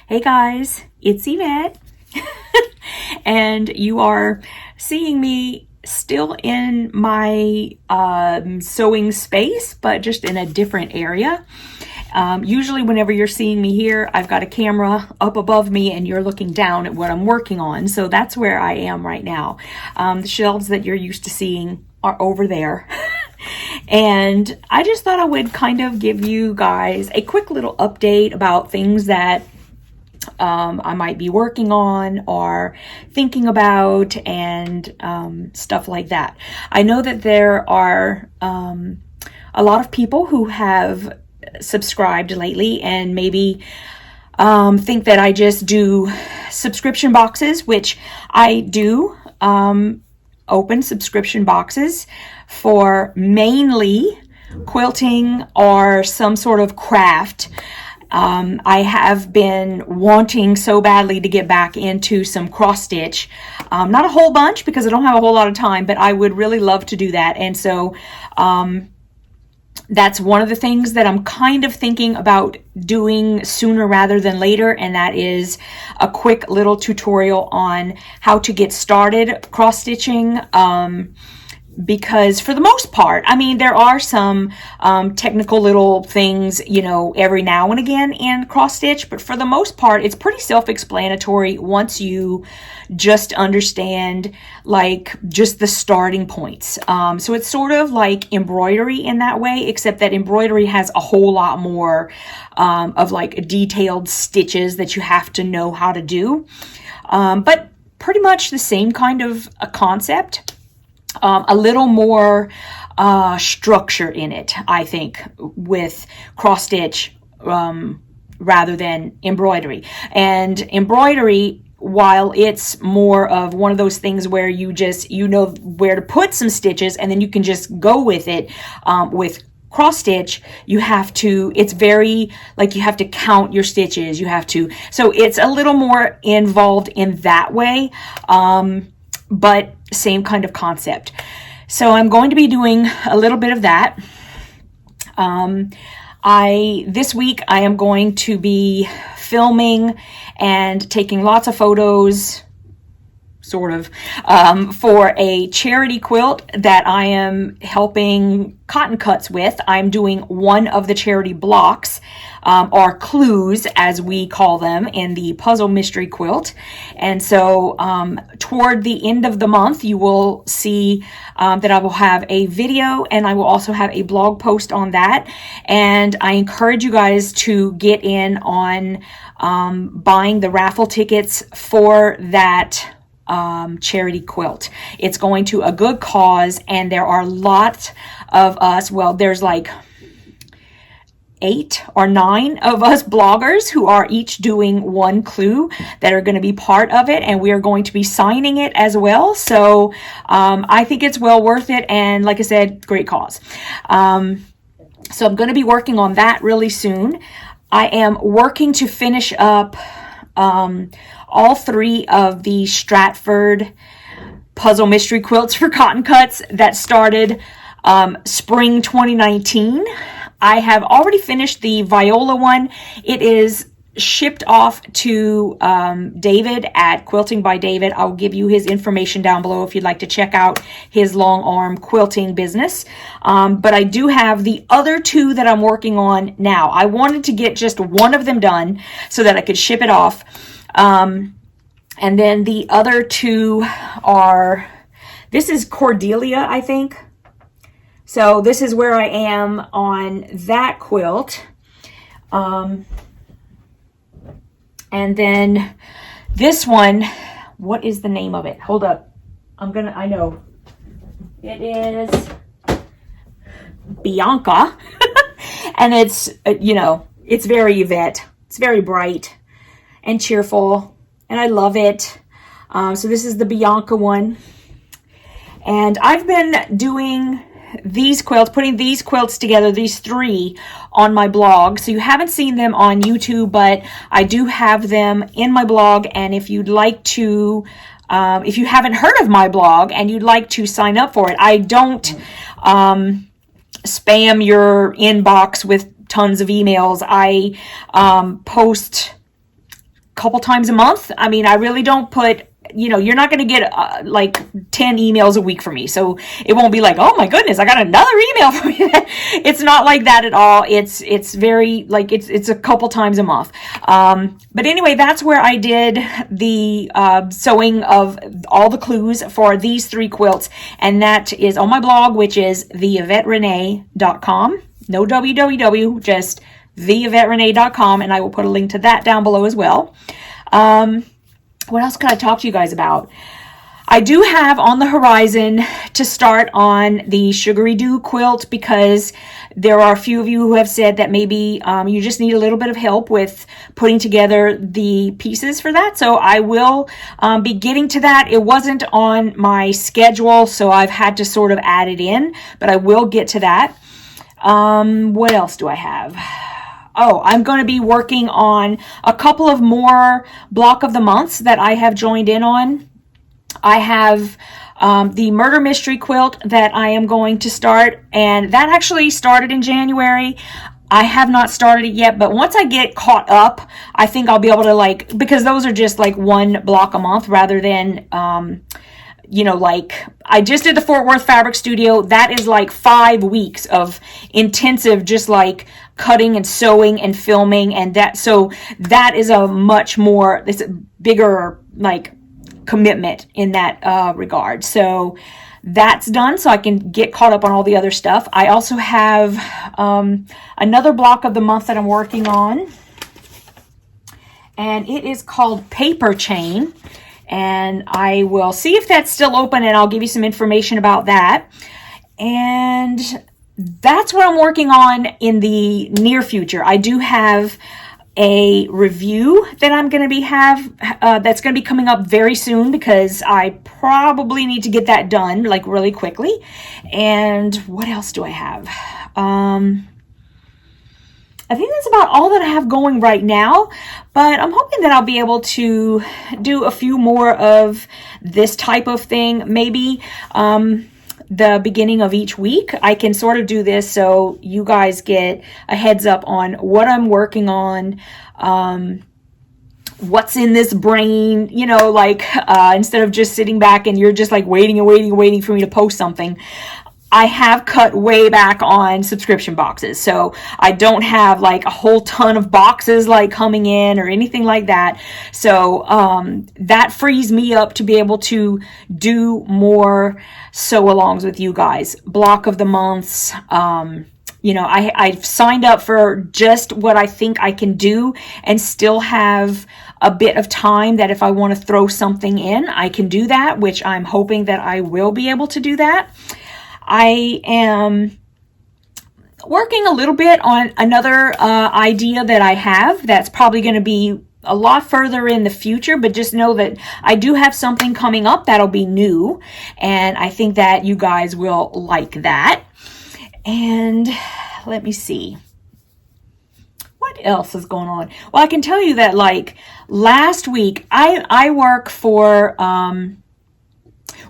Hey guys, it's Yvette, and you are seeing me still in my sewing space, but just in a different area. Usually whenever you're seeing me here, I've got a camera up above me and you're looking down at what I'm working on. So that's where I am right now. The shelves that you're used to seeing are over there. And I just thought I would kind of give you guys a quick little update about things that I might be working on or thinking about and stuff like that. I know that there are a lot of people who have subscribed lately and maybe think that I just do subscription boxes, which I do open subscription boxes for mainly quilting or some sort of craft. I have been wanting so badly to get back into some cross stitch. Not a whole bunch because I don't have a whole lot of time, but I would really love to do that. And so that's one of the things that I'm kind of thinking about doing sooner rather than later, and that is a quick little tutorial on how to get started cross stitching. Because for the most part, I mean, there are some technical little things, you know, every now and again in cross stitch, but for the most part, it's pretty self-explanatory once you just understand like just the starting points. So it's sort of like embroidery in that way, except that embroidery has a whole lot more of like detailed stitches that you have to know how to do. But pretty much the same kind of a concept. A little more structure in it, I think, with cross stitch rather than embroidery. And embroidery, while it's more of one of those things where you just, you know where to put some stitches and then you can just go with it, with cross stitch, you have to, it's very, like you have to count your stitches, you have to, so it's a little more involved in that way. But same kind of concept. So I'm going to be doing a little bit of that. This week I am going to be filming and taking lots of photos, sort of, for a charity quilt that I am helping Cotton Cuts with. I'm doing one of the charity blocks, or clues as we call them in the puzzle mystery quilt. And so toward the end of the month you will see that I will have a video and I will also have a blog post on that. And I encourage you guys to get in on buying the raffle tickets for that charity quilt. It's going to a good cause, and there are lots of us, well, there's like 8 or 9 of us bloggers who are each doing one clue that are going to be part of it, and we are going to be signing it as well. So I think it's well worth it, and like I said, great cause. So I'm going to be working on that really soon. I am working to finish up all 3 of the Stratford puzzle mystery quilts for Cotton Cuts that started spring 2019. I have already finished the Viola one. It is shipped off to David at Quilting by David. I'll give you his information down below if you'd like to check out his long arm quilting business. But I do have the other 2 that I'm working on now. I wanted to get just one of them done so that I could ship it off. And then the other 2 are, this is Cordelia, I think. So this is where I am on that quilt. And then this one, what is the name of it? Hold up. I know. It is Bianca. And it's, you know, it's very Yvette. It's very bright and cheerful, and I love it. So this is the Bianca one. And I've been doing these quilts, putting these quilts together, these 3 on my blog. So you haven't seen them on YouTube, but I do have them in my blog. And if you'd like to, if you haven't heard of my blog and you'd like to sign up for it, I don't spam your inbox with tons of emails. I post couple times a month. I mean, I really don't put, you're not going to get like 10 emails a week from me. So it won't be like, oh my goodness, I got another email from you. It's not like that at all. It's very like, it's a couple times a month. But anyway, that's where I did the sewing of all the clues for these 3 quilts. And that is on my blog, which is TheYvetteRene.com. No www, just TheYvetteRene.com. And I will put a link to that down below as well. What else could I talk to you guys about? I do have on the horizon to start on the SUGARIDOO quilt, because there are a few of you who have said that maybe you just need a little bit of help with putting together the pieces for that. So I will be getting to that. It wasn't on my schedule, so I've had to sort of add it in, but I will get to that. What else do I have? Oh, I'm going to be working on a couple of more block of the months that I have joined in on. I have the murder mystery quilt that I am going to start, and that actually started in January. I have not started it yet, but once I get caught up, I think I'll be able to, because those are just like 1 block a month rather than like I just did the Fort Worth Fabric Studio. That is like 5 weeks of intensive, just like cutting and sewing and filming, and so that is a much more, it's a bigger like commitment in that regard. So that's done, so I can get caught up on all the other stuff. I also have another block of the month that I'm working on, and it is called Paper Chain. And I will see if that's still open, and I'll give you some information about that. And that's what I'm working on in the near future. I do have a review that I'm going to be that's going to be coming up very soon, because I probably need to get that done like really quickly. And what else do I have? I think that's about all that I have going right now, but I'm hoping that I'll be able to do a few more of this type of thing. Maybe the beginning of each week, I can sort of do this so you guys get a heads up on what I'm working on, what's in this brain, instead of just sitting back and you're just like waiting and waiting and waiting for me to post something. I have cut way back on subscription boxes, so I don't have like a whole ton of boxes like coming in or anything like that. So that frees me up to be able to do more sew-alongs with you guys. Block of the months. I've signed up for just what I think I can do, and still have a bit of time that if I want to throw something in, I can do that, which I'm hoping that I will be able to do that. I am working a little bit on another idea that I have that's probably going to be a lot further in the future, but just know that I do have something coming up that'll be new, and I think that you guys will like that. And let me see. What else is going on? Well, I can tell you that like last week, I work for, well,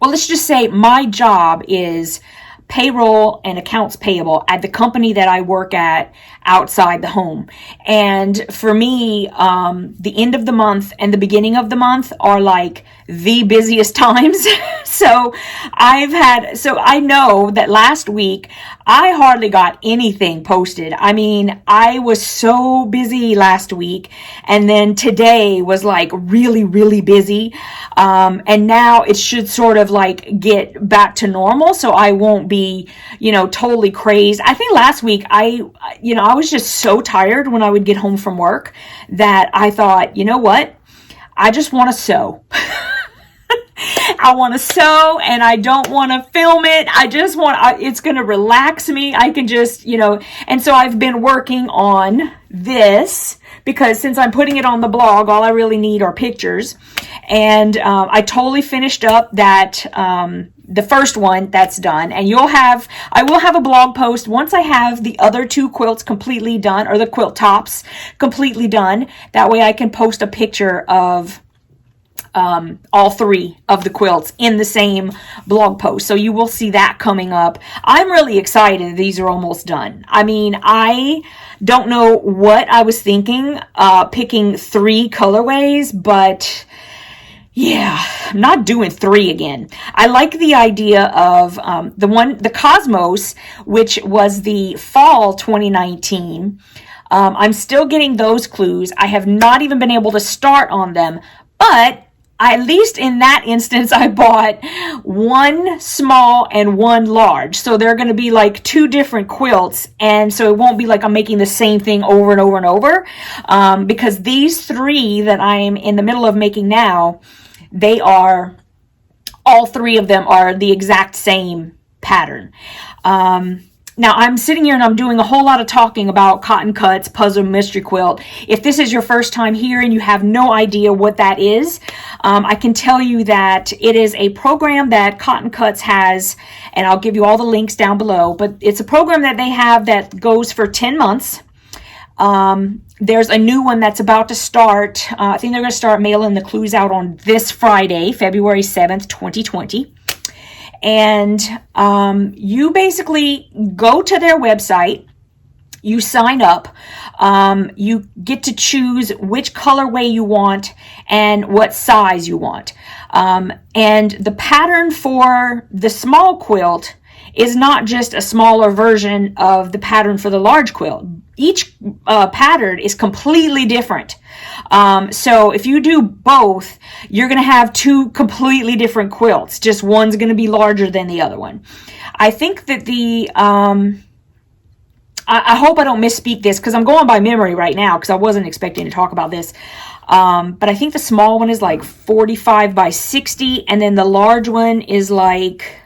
let's just say my job is payroll and accounts payable at the company that I work at outside the home. And for me, the end of the month and the beginning of the month are like the busiest times. So I know that last week I hardly got anything posted. I mean, I was so busy last week, and then today was like really, really busy. And now it should sort of like get back to normal, so I won't be, totally crazed. I think last week I was just so tired when I would get home from work that I thought, you know what? I just want to sew. I want to sew, and I don't want to film it. I just want, it's going to relax me. I can just, and so I've been working on this, because since I'm putting it on the blog, all I really need are pictures. And I totally finished up that, the first one that's done, and I will have a blog post once I have the other 2 quilts completely done, or the quilt tops completely done. That way I can post a picture of all three of the quilts in the same blog post. So you will see that coming up. I'm really excited. These are almost done. I mean, I don't know what I was thinking, picking 3 colorways, but yeah, I'm not doing 3 again. I like the idea of the Cosmos, which was the fall 2019. I'm still getting those clues. I have not even been able to start on them, but at least in that instance, I bought 1 small and 1 large. So they're going to be like 2 different quilts. And so it won't be like I'm making the same thing over and over and over. Because these 3 that I'm in the middle of making now, they are, all 3 of them are the exact same pattern. Now, I'm sitting here and I'm doing a whole lot of talking about Cotton Cuts Puzzle Mystery Quilt. If this is your first time here and you have no idea what that is, I can tell you that it is a program that Cotton Cuts has, and I'll give you all the links down below, but it's a program that they have that goes for 10 months. There's a new one that's about to start. I think they're going to start mailing the clues out on this Friday, February 7th, 2020. And you basically go to their website, you sign up, you get to choose which colorway you want and what size you want. And the pattern for the small quilt is not just a smaller version of the pattern for the large quilt. Each pattern is completely different. So if you do both, you're going to have 2 completely different quilts. Just one's going to be larger than the other one. I think that I hope I don't misspeak this because I'm going by memory right now because I wasn't expecting to talk about this. But I think the small one is like 45 by 60 and then the large one is like,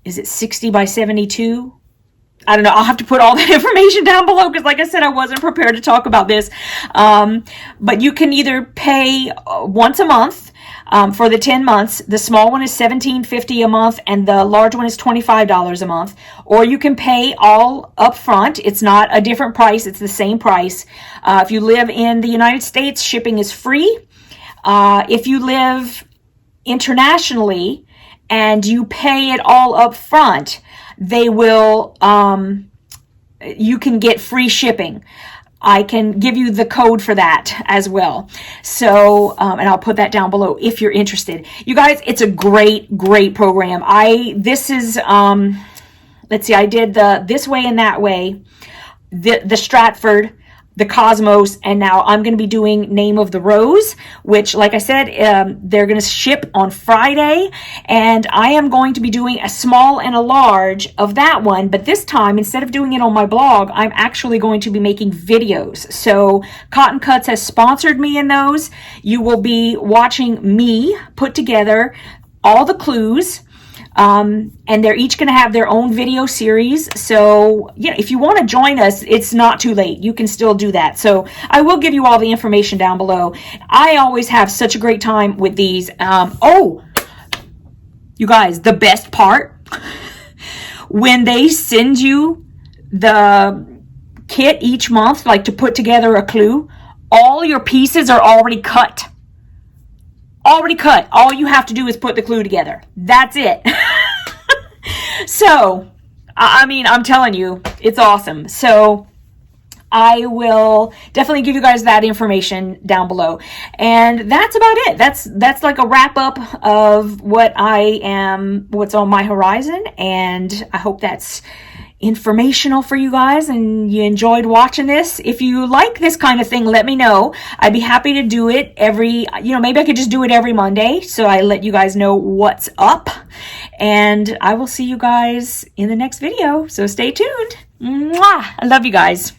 is it 60 by 72? I don't know. I'll have to put all that information down below because like I said, I wasn't prepared to talk about this. But you can either pay once a month for the 10 months. The small one is $17.50 a month and the large one is $25 a month. Or you can pay all up front. It's not a different price. It's the same price. If you live in the United States, shipping is free. If you live internationally and you pay it all up front, they will, you can get free shipping. I can give you the code for that as well. So, and I'll put that down below if you're interested. You guys, it's a great, great program. This is, let's see, I did the This Way and That Way, the Stratford, the Cosmos, and now I'm going to be doing Name of the Rose, which, like I said, they're going to ship on Friday, and I am going to be doing a small and a large of that one, but this time, instead of doing it on my blog, I'm actually going to be making videos. So Cotton Cuts has sponsored me in those. You will be watching me put together all the clues, and they're each going to have their own video series. So, yeah, if you want to join us, it's not too late. You can still do that. So I will give you all the information down below. I always have such a great time with these. Oh, you guys, the best part, when they send you the kit each month, like to put together a clue, all your pieces are already cut. Already cut. All you have to do is put the clue together. That's it. So, I mean, I'm telling you, it's awesome. So, I will definitely give you guys that information down below. And that's about it. That's like a wrap up of what's on my horizon. And I hope that's informational for you guys and you enjoyed watching this. If you like this kind of thing, let me know. I'd be happy to do it maybe I could just do it every Monday, so I let you guys know what's up. And I will see you guys in the next video, so stay tuned. Mwah! I love you guys.